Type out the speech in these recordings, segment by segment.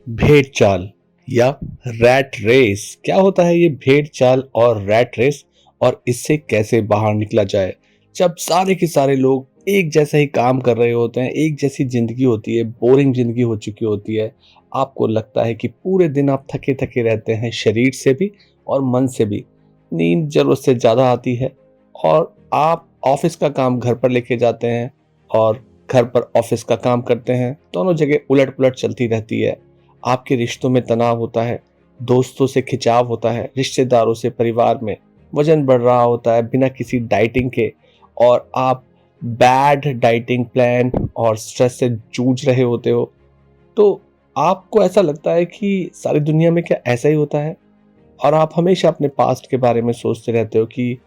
भेड़ चाल या रैट रेस क्या होता है? ये भेड़ चाल और रैट रेस, और इससे कैसे बाहर निकला जाए जब सारे के सारे लोग एक जैसा ही काम कर रहे होते हैं, एक जैसी जिंदगी होती है, बोरिंग जिंदगी हो चुकी होती है। आपको लगता है कि पूरे दिन आप थके थके रहते हैं, शरीर से भी और मन से भी। नींद जरूरत से ज्यादा आती है, और आप ऑफिस का काम घर पर लेके जाते हैं और घर पर ऑफिस का काम करते हैं। दोनों जगह उलट पुलट चलती रहती है। आपके रिश्तों में तनाव होता है, दोस्तों से खिंचाव होता है, रिश्तेदारों से, परिवार में वजन बढ़ रहा होता है बिना किसी डाइटिंग के, और आप बैड डाइटिंग प्लान और स्ट्रेस से जूझ रहे होते हो। तो आपको ऐसा लगता है कि सारी दुनिया में क्या ऐसा ही होता है, और आप हमेशा अपने पास्ट के बारे में सोचते रहते हो कि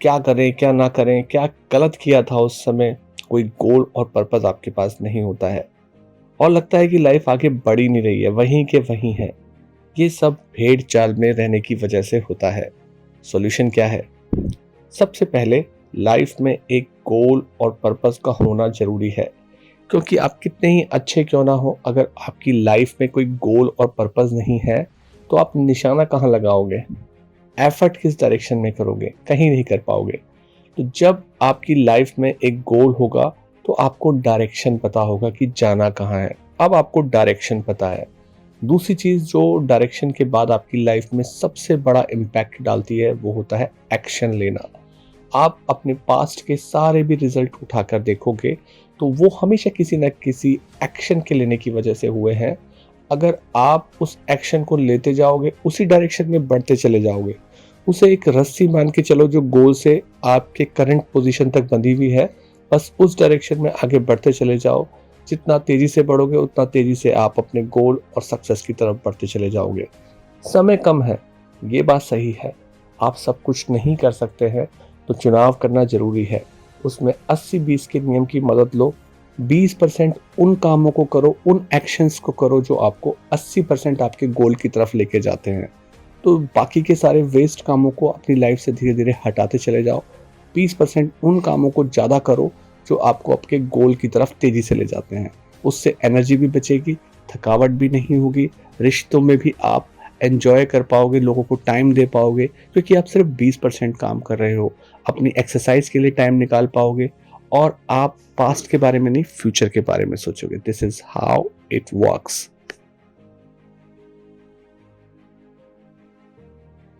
क्या करें क्या ना करें, क्या गलत किया था उस समय। कोई गोल और पर्पस आपके पास नहीं होता है, और लगता है कि लाइफ आगे बढ़ ही नहीं रही है, वहीं के वहीं है। ये सब भेड़ चाल में रहने की वजह से होता है। सॉल्यूशन क्या है? सबसे पहले लाइफ में एक गोल और पर्पस का होना जरूरी है। क्योंकि आप कितने ही अच्छे क्यों ना हो, अगर आपकी लाइफ में कोई गोल और पर्पस नहीं है तो आप निशाना कहाँ लगाओगे? एफर्ट किस डायरेक्शन में करोगे? कहीं नहीं कर पाओगे। तो जब आपकी लाइफ में एक गोल होगा तो आपको डायरेक्शन पता होगा कि जाना कहाँ है। अब आपको डायरेक्शन पता है। दूसरी चीज जो डायरेक्शन के बाद आपकी लाइफ में सबसे बड़ा इम्पैक्ट डालती है वो होता है एक्शन लेना। आप अपने पास्ट के सारे भी रिजल्ट उठाकर देखोगे तो वो हमेशा किसी न किसी एक्शन के लेने की वजह से हुए हैं। अगर आप उस एक्शन को लेते जाओगे, उसी डायरेक्शन में बढ़ते चले जाओगे, उसे एक रस्सी मान के चलो जो गोल से आपके करंट पोजीशन तक बंधी हुई है, बस उस डायरेक्शन में आगे बढ़ते चले जाओ। जितना तेजी से बढ़ोगे उतना तेजी से आप अपने गोल और सक्सेस की तरफ बढ़ते चले जाओगे। समय कम है, ये बात सही है। आप सब कुछ नहीं कर सकते हैं, तो चुनाव करना जरूरी है। उसमें 80-20 के नियम की मदद लो। 20% उन कामों को करो, उन एक्शंस को करो जो आपको 80% आपके गोल की तरफ लेके जाते हैं। तो बाकी के सारे वेस्ट कामों को अपनी लाइफ से धीरे धीरे हटाते चले जाओ। 20% उन कामों को ज़्यादा करो जो आपको आपके गोल की तरफ तेजी से ले जाते हैं। उससे एनर्जी भी बचेगी, थकावट भी नहीं होगी, रिश्तों में भी आप एंजॉय कर पाओगे, लोगों को टाइम दे पाओगे, क्योंकि आप सिर्फ 20% काम कर रहे हो। अपनी एक्सरसाइज के लिए टाइम निकाल पाओगे, और आप पास्ट के बारे में नहीं, फ्यूचर के बारे में सोचोगे। This is how it works.